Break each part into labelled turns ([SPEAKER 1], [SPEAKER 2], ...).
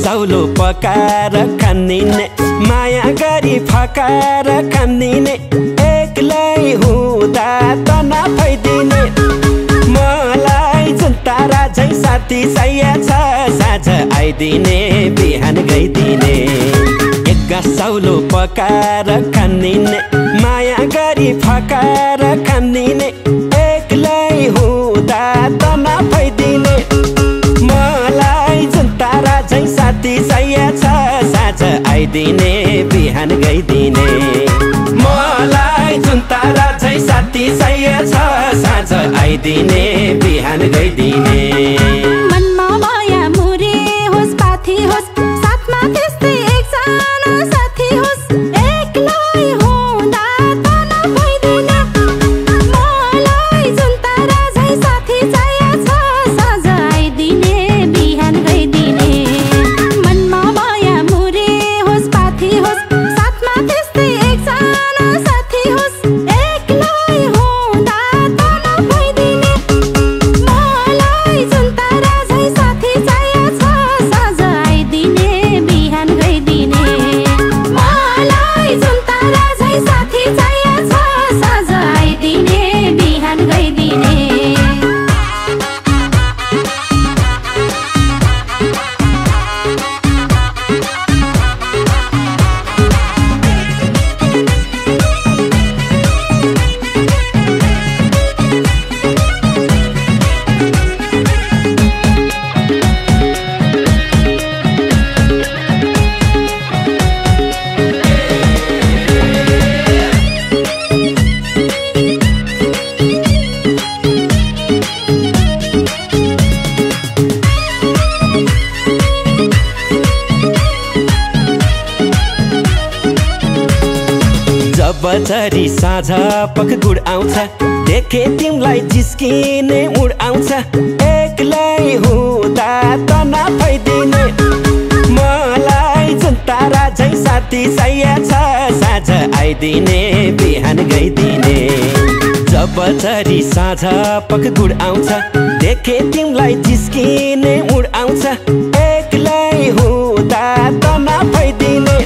[SPEAKER 1] सौलो पकाएर खानिने माया गरी फकाएर खानिने एक्लै हुँदा त नफैदिने मलाई जुन तारा झै साथी चाहिएको छ साँझ आइदिने बिहान गइदिने एक सौलो पकाएर खानिने माया गरी फकाएर खानिने एक्लै हुँदा त नफैदिने मलाई जुन तारा झै साथी चाहिएको छ साँझ आइदिने बिहान गइदिने मलाई जुन तारा झै साथी चाहिएको छ साँझ आइदिने बिहान गइदिने
[SPEAKER 2] मनमा माया मुरी होस् पाथी होस् साथमा त्यस्तै एकजना साथी होस् एक्लै हुँदा त नभइदिने मलाई जुन तारा झै साथी चाहिएको छ साँझ आइदिने बिहान गइदिने मनमा माया मुरी होस् पाथी होस् साथमा त्यस्तै एकजना साथी होस् एक्लै हुँदा त नभइदिने मलाई जुन तारा झै साथी चाहिएको छ साँझ आइदिने बिहान गइदिने मलाई जुन तारा झै साथी चाहिएको छ साँझ आइदिने बिहान गइदिने
[SPEAKER 1] बचरी साँझ पख गुड आउँछ देखे तिमीलाई जिस्किने उड आउँछ एक्लै हुँदा त नफैदिने मलाई जुन तारा झै साथी चाहिएको छ साँझ आइदिने बिहान गइदिने जबचरी साँझ पख गुड आउँछ देखे तिमीलाई जिस्किने उड आउँछ एक्लै हुँदा त नफैदिने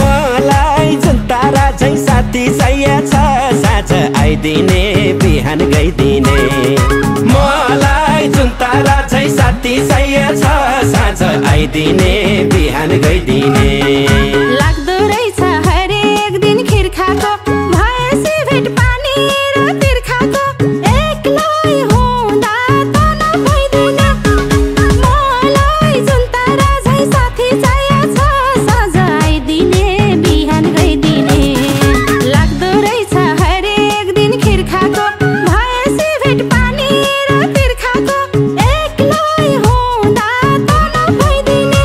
[SPEAKER 1] मलाई जुन तारा झै साथी चाहिएको छ साँझ आइदिने बिहान गइदिने मलाई जुन तारा झै साथी चाहिएको छ साँझ आइदिने बिहान गइदिने
[SPEAKER 2] लाग्दो रहेछ हरेक दिन खिर खाको भएसी भेट पानी र तिर्खाको एक्लै हुँदा त नभइदिने मलाई जुन तारा झै साथी चाहिएको छ साँझ आइदिने बिहान गइदिने लाग्दो रहेछ हरेक दिन खिर खाको भएसी भेट पानी र तिर्खाको एक्लै हुँदा त नभइदिने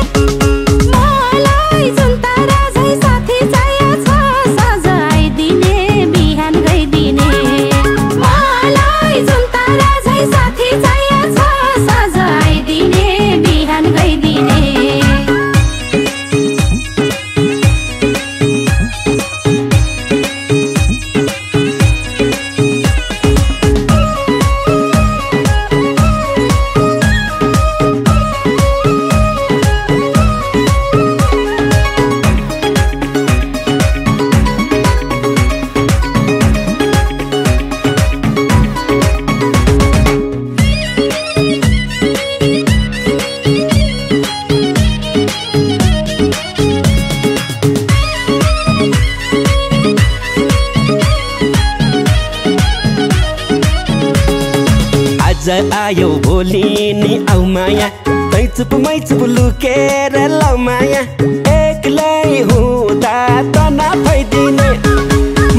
[SPEAKER 2] मलाई जुन तारा झै साथी चाहिएको छ साँझ आइदिने बिहान गइदिने मलाई जुन तारा झै साथी चाहिएको छ साँझ आइदिने बिहान गइदिने
[SPEAKER 1] आज आयो भोलि नि आउ माया तै चुप मै चुप लुकेर लौ माया एक्लै हुँदा त नफैदिने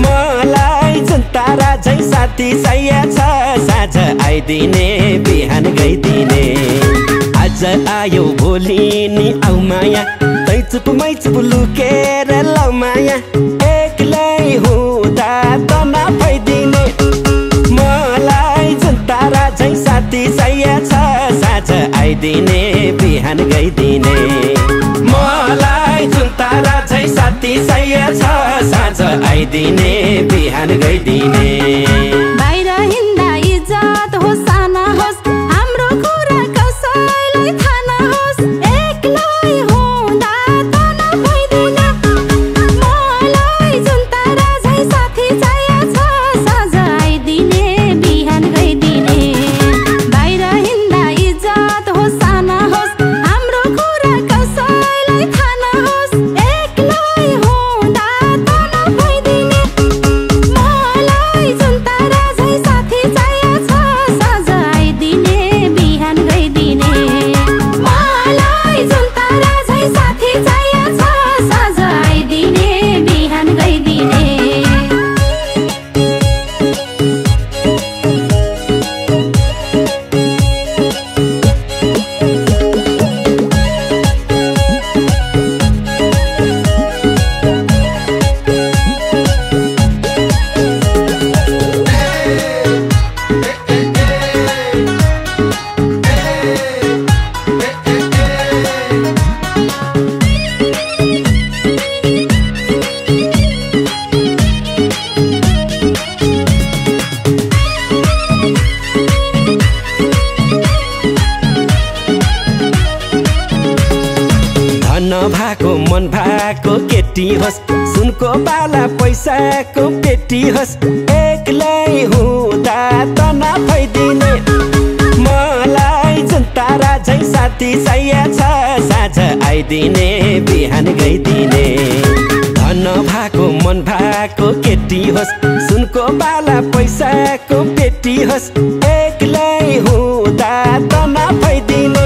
[SPEAKER 1] मलाई जुन तारा झै साथी चाहिएको छ साँझ आइदिने बिहान गइदिने आज आज आयो भोलि नि आउ माया तै चुप मै चुप लुकेर लौ माया एक्लै हुँदा त नभइदिने मलाई जुन तारा झै साथी चाहिएको छ साँझ आइदिने बिहान गइदिने मलाई जुन तारा झै साथी चाहिएको छ साँझ आइदिने बिहान गइदिने
[SPEAKER 2] बाहिर हिँड्दा इज्जत होस् साना होस् हाम्रो कुरा कसैलाई थाहा नहोस् एक्लै हुँदा त नभइदिने मलाई जुन तारा झै साथी चाहिएको छ साँझ आइदिने बिहान गइदिने बाहिर हिँड्दा इज्जत होस् साना होस् हाम्रो कुरा कसैलाई थाहा नहोस् एक्लै हुँदा त नभइदिने मलाई जुन तारा झै साथी चाहिएको छ साँझ आइदिने बिहान गइदिने मलाई जुन तारा झै साथी चाहिएको छ साँझ आइदिने बिहान गइदिने
[SPEAKER 1] धन भएको मन भएको केटी होस् सुनको बाला पैसाको पेटी होस् एक्लै हुँदा त नभइदिने मलाई जुन तारा झै साथी चाहिएको छ साँझ आइदिने बिहान गइदिने धन भएको मन भएको केटी होस् सुनको बाला पैसाको पेटी होस् एक्लै हुँदा त नभइदिने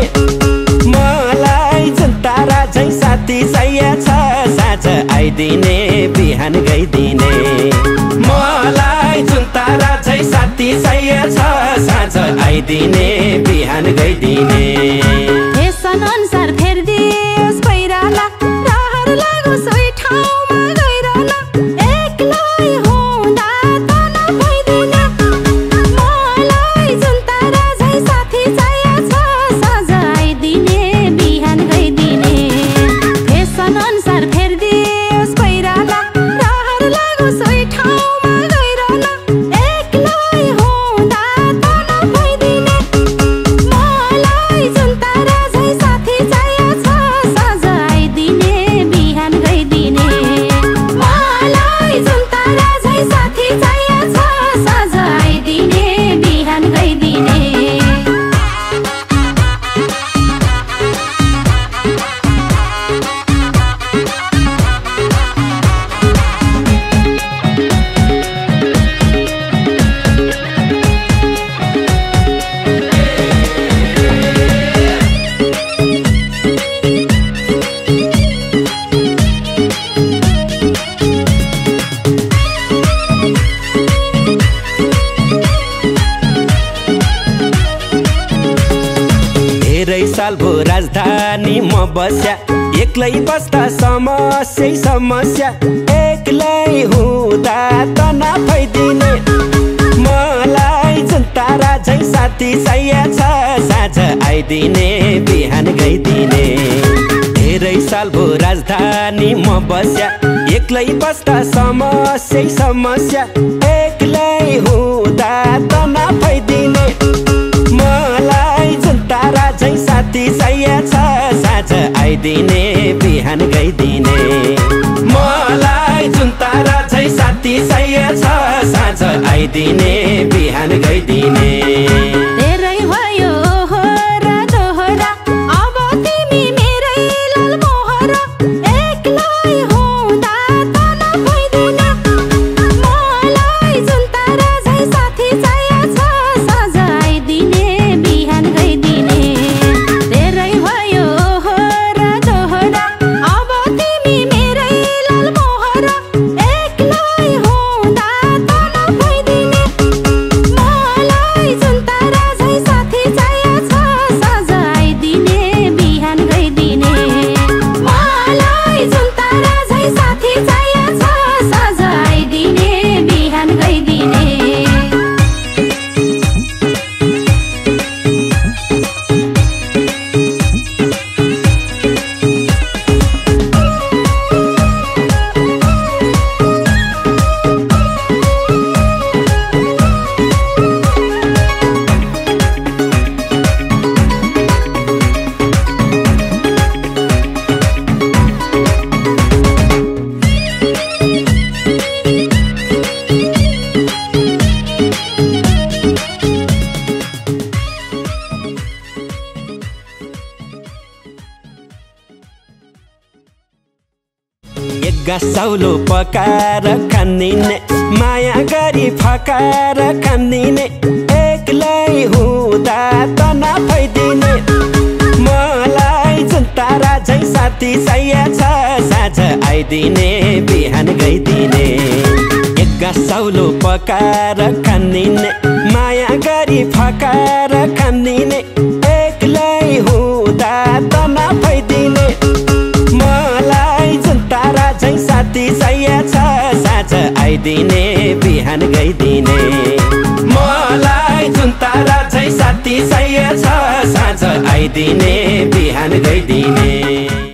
[SPEAKER 1] मलाई जुन तारा झै साथी चाहिएको छ साँझ आइदिने बिहान गइदिने मलाई जुन तारा झै साथी चाहिएको छ साँझ आइदिने बिहान गइदिने
[SPEAKER 2] फेसन अनुसार फेरिदियोस् पहिराला रहर लागोस् उही ठाउँमा गइरहन एक्लै हुँदा त नभइदिने मलाई जुन तारा झै साथी चाहिएको छ साँझ आइदिने बिहान गइदिने फेसन अनुसार फेरिदियोस् पहिराला रहर लागोस् उही ठाउँमा गइरहन एक्लै हुँदा त नभइदिने मलाई जुन तारा झै साथी चाहिएको छ साँझ आइदिने बिहान गइदिने मलाई जुन तारा झै साथी चाहिएको छ साँझ आइदिने बिहान गइदिने
[SPEAKER 1] धेरै साल भो राजधानी म बस्या एक्लै बस्दा समस्या समस्या एक्लै हुँदा त नभइदिने मलाई जुन तारा झै साथी चाहिएको छ साँझ आइदिने बिहान गइदिने धेरै साल भो राजधानी म बस्या एक्लै बस्दा समस्या समस्या एक्लै हुँदा त नभइदिने मलाई जुन तारा झै साथी चाहिएको छ साँझ आइदिने बिहान गइदिने मलाई जुन तारा झै साथी चाहिएको छ साँझ आइदिने बिहान गइदिने
[SPEAKER 2] धेरै भयो ओहोरा दोहोरा अब तिमी मेरै लाल मोहरा एक्लै हुँदा त नभइदिने मलाई जुन तारा झै साथी चाहिएको छ साँझ आइदिने बिहान गइदिने धेरै भयो ओहोरा दोहोरा अब तिमी मेरै लाल मोहरा एक्लै हुँदा त नभइदिने मलाई जुन
[SPEAKER 1] गसौलो पकाएर खानिने माया गरी फकाएर खानिने एक्लै हुँदा त नफैदिने मलाई जुन तारा झै साथी सैया छ साँझ आइदिने बिहान गइदिने गसौलो पकाएर खानिने माया गरी फकाएर खानिने एक्लै हुँदा त नफैदिने मलाई जुन तारा झै साथी सैया छ साँझ आइदिने बिहान गइदिने मलाई जुन तारा झै साथी सैया छ साँझ आइदिने बिहान गइदिने